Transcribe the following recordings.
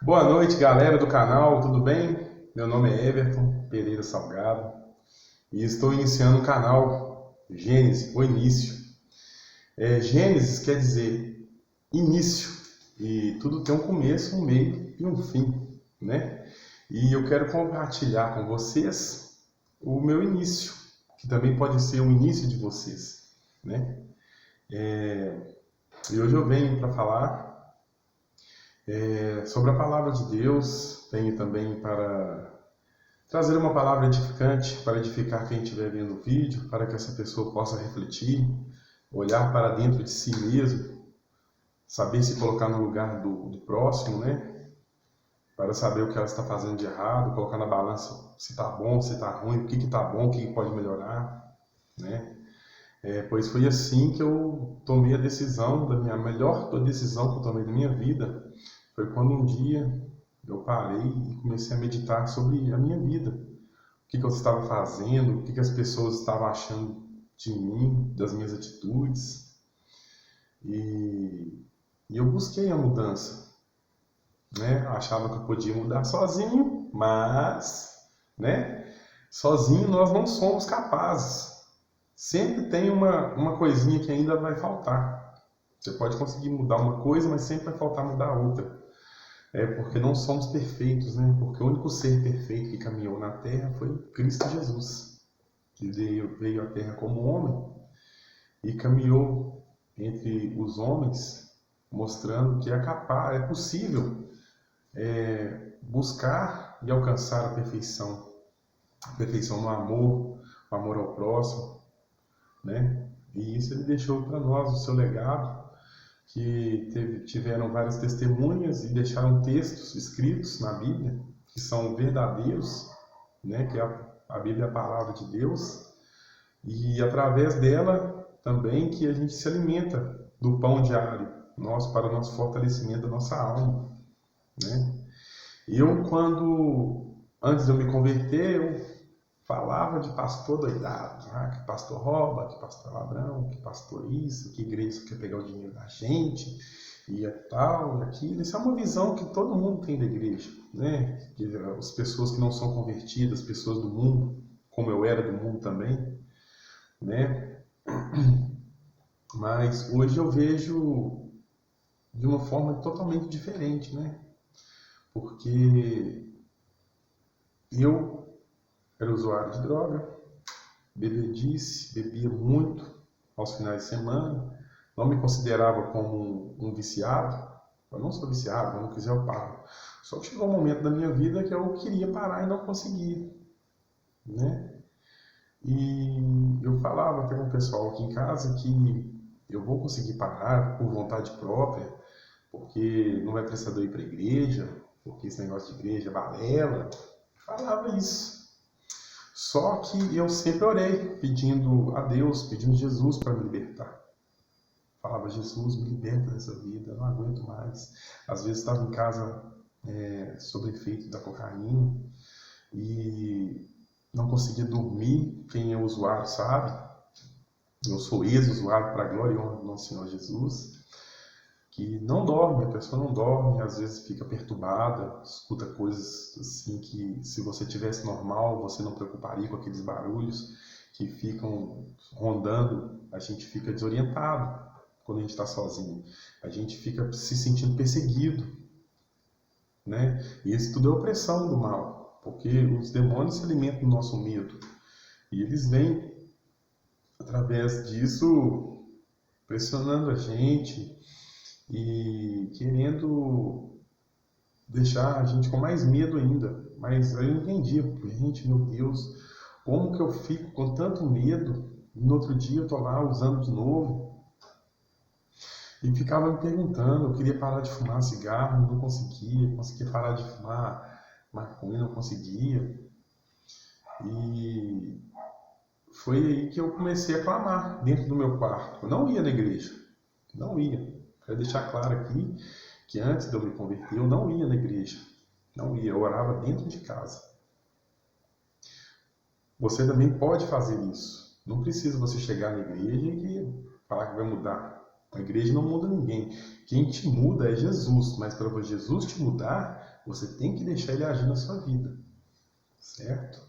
Boa noite, galera do canal, tudo bem? Meu nome é Everton Pereira Salgado e estou iniciando o canal Gênesis, o início. Gênesis quer dizer início e tudo tem um começo, um meio e um fim, né? E eu quero compartilhar com vocês o meu início, que também pode ser o início de vocês, né? E hoje eu venho para falar sobre a palavra de Deus, venho também para trazer uma palavra edificante para edificar quem estiver vendo o vídeo, para que essa pessoa possa refletir, olhar para dentro de si mesmo, saber se colocar no lugar do próximo, né? Para saber o que ela está fazendo de errado, colocar na balança se está bom, se está ruim, o que está bom, o que pode melhorar, né? Pois foi assim que eu tomei a decisão, da minha melhor decisão que eu tomei da minha vida, foi quando um dia eu parei e comecei a meditar sobre a minha vida, que eu estava fazendo, o que as pessoas estavam achando de mim, das minhas atitudes. E, e eu busquei a mudança, né? Achava que eu podia mudar sozinho, mas, né? Sozinho nós não somos capazes. Sempre tem uma coisinha que ainda vai faltar. Você pode conseguir mudar uma coisa, mas sempre vai faltar mudar outra. Porque não somos perfeitos, né? Porque o único ser perfeito que caminhou na Terra foi Cristo Jesus, que veio à Terra como homem e caminhou entre os homens, mostrando que é capaz, é possível buscar e alcançar a perfeição no amor, o amor ao próximo, né? E isso ele deixou para nós, o seu legado, que tiveram várias testemunhas e deixaram textos escritos na Bíblia, que são verdadeiros, né? Que a Bíblia é a palavra de Deus, e através dela também que a gente se alimenta do pão diário, para o nosso fortalecimento da nossa alma, né? Eu, antes de eu me converter, eu falava de pastor doidado, que pastor rouba, que pastor é ladrão, que pastor isso, que igreja quer pegar o dinheiro da gente, e é tal, e aquilo. Isso é uma visão que todo mundo tem da igreja, né? Que as pessoas que não são convertidas, pessoas do mundo, como eu era do mundo também, né? Mas hoje eu vejo de uma forma totalmente diferente, né? Porque eu era usuário de droga, bebia muito aos finais de semana, não me considerava como um viciado. Eu não sou viciado, quando eu quiser eu paro. Só que chegou um momento da minha vida que eu queria parar e não conseguia, né? E eu falava até com o pessoal aqui em casa que eu vou conseguir parar por vontade própria, porque não é prestador ir para a igreja, porque esse negócio de igreja é balela. Falava isso. Só que eu sempre orei, pedindo a Deus, pedindo Jesus para me libertar. Falava, Jesus, me liberta dessa vida, eu não aguento mais. Às vezes estava em casa sob efeito da cocaína e não conseguia dormir. Quem é usuário sabe. Eu sou ex-usuário para a glória e honra do nosso Senhor Jesus, que não dorme, a pessoa não dorme, às vezes fica perturbada, escuta coisas assim que se você tivesse normal, você não preocuparia com aqueles barulhos que ficam rondando, a gente fica desorientado quando a gente está sozinho, a gente fica se sentindo perseguido, né? E isso tudo é opressão do mal, porque os demônios se alimentam do nosso medo, e eles vêm através disso pressionando a gente, e querendo deixar a gente com mais medo ainda. Mas aí eu entendi, gente, meu Deus, como que eu fico com tanto medo e no outro dia eu tô lá usando de novo? E ficava me perguntando, eu queria parar de fumar cigarro, não conseguia parar de fumar maconha, não conseguia. E foi aí que eu comecei a clamar dentro do meu quarto. Eu não ia na igreja, não ia. Quero deixar claro aqui que antes de eu me converter, eu não ia na igreja. Não ia, eu orava dentro de casa. Você também pode fazer isso. Não precisa você chegar na igreja e falar que vai mudar. A igreja não muda ninguém. Quem te muda é Jesus, mas para Jesus te mudar, você tem que deixar ele agir na sua vida, certo?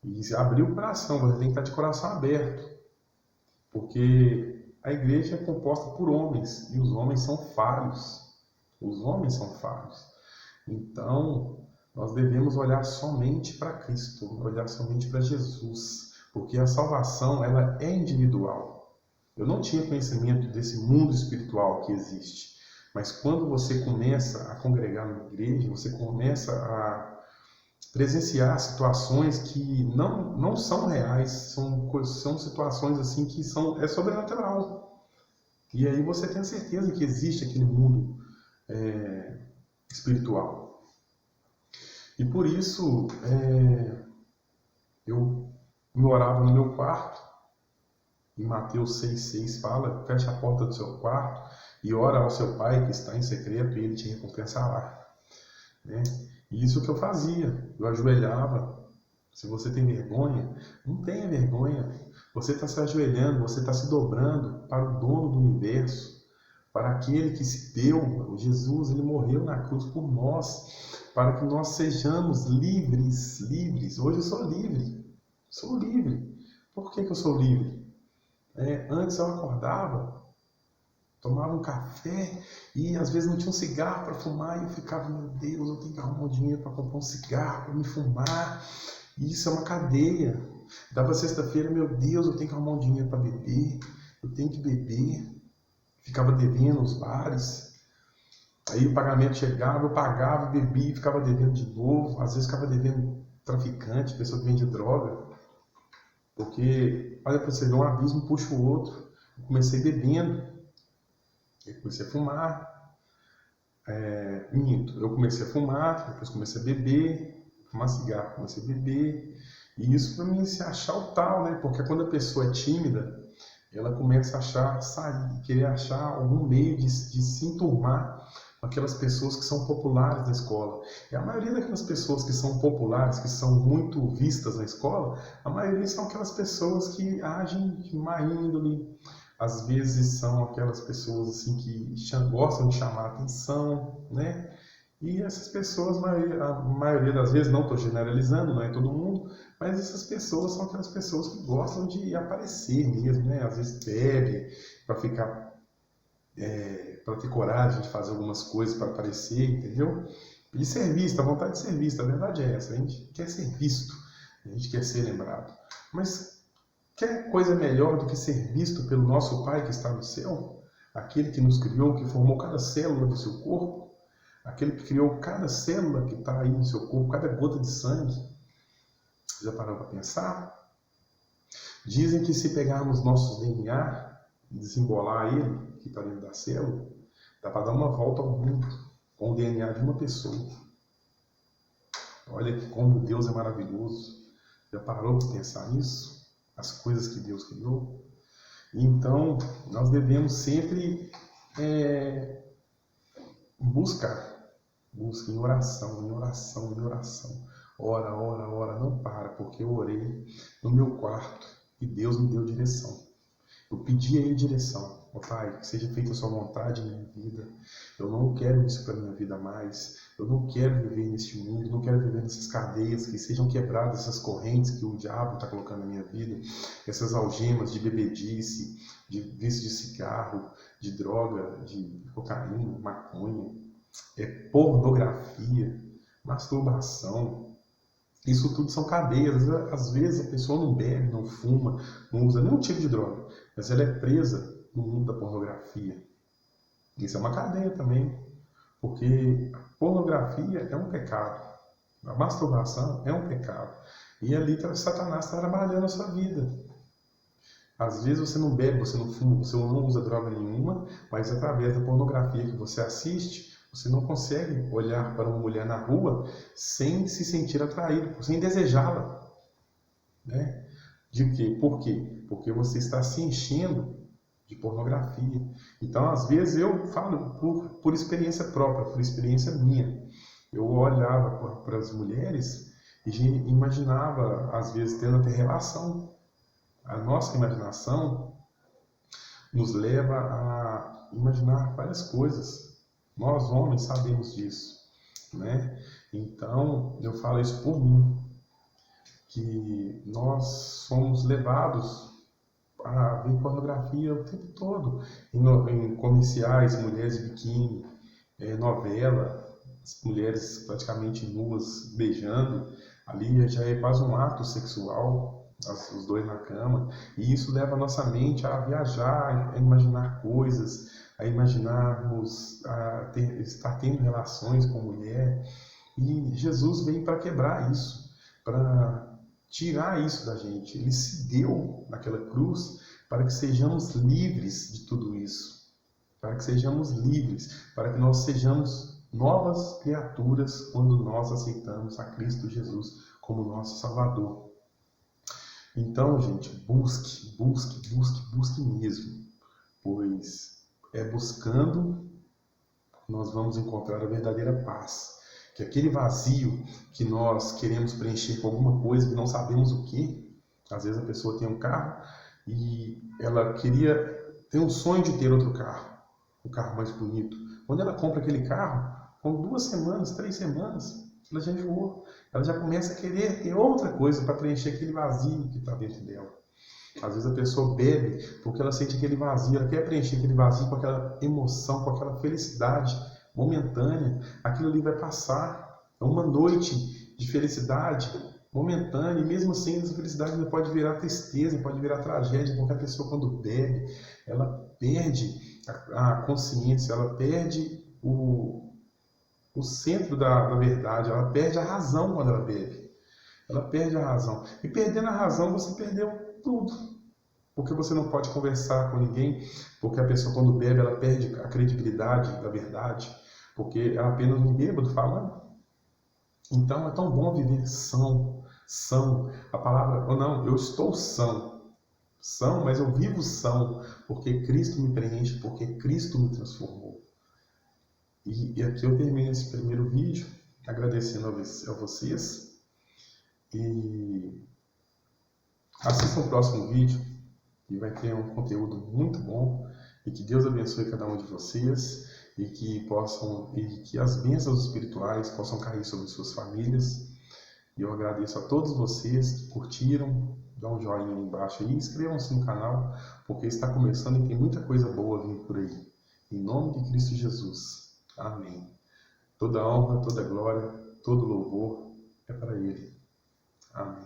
E se abrir o coração, você tem que estar de coração aberto, porque a igreja é composta por homens, e os homens são falhos. Os homens são falhos. Então, nós devemos olhar somente para Cristo, olhar somente para Jesus, porque a salvação, ela é individual. Eu não tinha conhecimento desse mundo espiritual que existe, mas quando você começa a congregar na igreja, você começa a presenciar situações que não são reais, são situações assim que é sobrenatural. E aí você tem a certeza que existe aquele mundo espiritual. E por isso eu orava no meu quarto. Em Mateus 6,6 fala: feche a porta do seu quarto e ora ao seu pai que está em secreto e ele te recompensará. Né? E isso que eu fazia. Eu ajoelhava. Se você tem vergonha, não tenha vergonha. Você está se ajoelhando, você está se dobrando para o dono do universo, para aquele que se deu. Jesus, ele morreu na cruz por nós, para que nós sejamos livres. Hoje eu sou livre. Sou livre. Por que eu sou livre? Antes eu acordava, tomava um café e às vezes não tinha um cigarro para fumar e eu ficava, meu Deus, eu tenho que arrumar um dinheiro para comprar um cigarro, para me fumar. E isso é uma cadeia. Dava sexta-feira, meu Deus, eu tenho que arrumar um dinheiro para beber, eu tenho que beber. Ficava devendo nos bares. Aí o pagamento chegava, eu pagava, bebia e ficava devendo de novo. Às vezes ficava devendo traficante, pessoa que vende droga. Porque, olha para você ver, um abismo puxa o outro. Eu comecei bebendo, eu comecei a fumar, eu comecei a fumar, depois comecei a beber, fumar cigarro, comecei a beber. E isso para mim se achar o tal, né? Porque quando a pessoa é tímida, ela começa a querer achar algum meio de se enturmar com aquelas pessoas que são populares na escola. E a maioria daquelas pessoas que são populares, que são muito vistas na escola, a maioria são aquelas pessoas que agem de má índole. Às vezes são aquelas pessoas assim que gostam de chamar a atenção, né? E essas pessoas, a maioria das vezes, não estou generalizando, não é todo mundo, mas essas pessoas são aquelas pessoas que gostam de aparecer mesmo, né? Às vezes bebe para ficar, para ter coragem de fazer algumas coisas para aparecer, entendeu? E ser visto, a vontade de ser visto, a verdade é essa, a gente quer ser visto, a gente quer ser lembrado. Mas quer coisa melhor do que ser visto pelo nosso Pai que está no céu? Aquele que nos criou, que formou cada célula do seu corpo? Aquele que criou cada célula que está aí no seu corpo, cada gota de sangue. Já parou para pensar? Dizem que se pegarmos nossos DNA e desembolar ele, que está dentro da célula, dá para dar uma volta ao mundo com o DNA de uma pessoa. Olha como Deus é maravilhoso. Já parou para pensar nisso? As coisas que Deus criou? Então, nós devemos sempre buscar em oração, em oração, em oração. Ora, não para, porque eu orei no meu quarto e Deus me deu direção. Eu pedi a Ele direção. Pai, que seja feita a sua vontade na minha vida. Eu não quero isso para a minha vida mais. Eu não quero viver neste mundo, não quero viver nessas cadeias, que sejam quebradas essas correntes que o diabo está colocando na minha vida, essas algemas de bebedice, de vício de cigarro, de droga, de cocaína, maconha, pornografia, masturbação. Isso tudo são cadeias. Às vezes a pessoa não bebe, não fuma, não usa nenhum tipo de droga, mas ela é presa no mundo da pornografia. Isso é uma cadeia também, porque a pornografia é um pecado, a masturbação é um pecado, e ali Satanás está trabalhando a sua vida. Às vezes você não bebe, você não fuma, você não usa droga nenhuma, mas através da pornografia que você assiste, você não consegue olhar para uma mulher na rua sem se sentir atraído, sem desejá-la. Né? De quê? Por quê? Porque você está se enchendo de pornografia. Então, às vezes, eu falo por experiência própria, por experiência minha. Eu olhava para as mulheres e imaginava, às vezes, tendo até relação. A nossa imaginação, nos leva a imaginar várias coisas. Nós, homens, sabemos disso, né? Então, eu falo isso por mim, que nós somos levados a ver pornografia o tempo todo, em comerciais, mulheres de biquíni, novela, as mulheres praticamente nuas beijando, ali já é quase um ato sexual, os dois na cama, e isso leva a nossa mente a viajar, a imaginar coisas, a imaginarmos, estar tendo relações com mulher, e Jesus veio para quebrar isso, para tirar isso da gente. Ele se deu naquela cruz para que sejamos livres de tudo isso, para que sejamos livres, para que nós sejamos novas criaturas quando nós aceitamos a Cristo Jesus como nosso Salvador. Então, gente, busque mesmo, pois é buscando que nós vamos encontrar a verdadeira paz. Que aquele vazio que nós queremos preencher com alguma coisa que não sabemos o que, às vezes a pessoa tem um carro e ela tem um sonho de ter outro carro, um carro mais bonito. Quando ela compra aquele carro, com 2 semanas, 3 semanas, ela já enjoou. Ela já começa a querer ter outra coisa para preencher aquele vazio que está dentro dela. Às vezes a pessoa bebe porque ela sente aquele vazio, ela quer preencher aquele vazio com aquela emoção, com aquela felicidade momentânea. Aquilo ali vai passar. É uma noite de felicidade momentânea, e mesmo assim essa felicidade ainda pode virar tristeza, pode virar tragédia, porque a pessoa quando bebe, ela perde a consciência, ela perde o centro da verdade, ela perde a razão quando ela bebe. Ela perde a razão. E perdendo a razão, você perdeu tudo. Porque você não pode conversar com ninguém, porque a pessoa quando bebe, ela perde a credibilidade da verdade, porque é apenas um bêbado falando. Então é tão bom viver são. A palavra, ou não, eu estou são, mas eu vivo são, porque Cristo me preenche, porque Cristo me transformou. E aqui eu termino esse primeiro vídeo, agradecendo a vocês, e assistam o próximo vídeo, e vai ter um conteúdo muito bom, e que Deus abençoe cada um de vocês, e que as bênçãos espirituais possam cair sobre suas famílias. E eu agradeço a todos vocês que curtiram, dá um joinha aí embaixo e inscrevam-se no canal, porque está começando e tem muita coisa boa vindo por aí. Em nome de Cristo Jesus. Amém. Toda honra, toda glória, todo louvor é para Ele. Amém.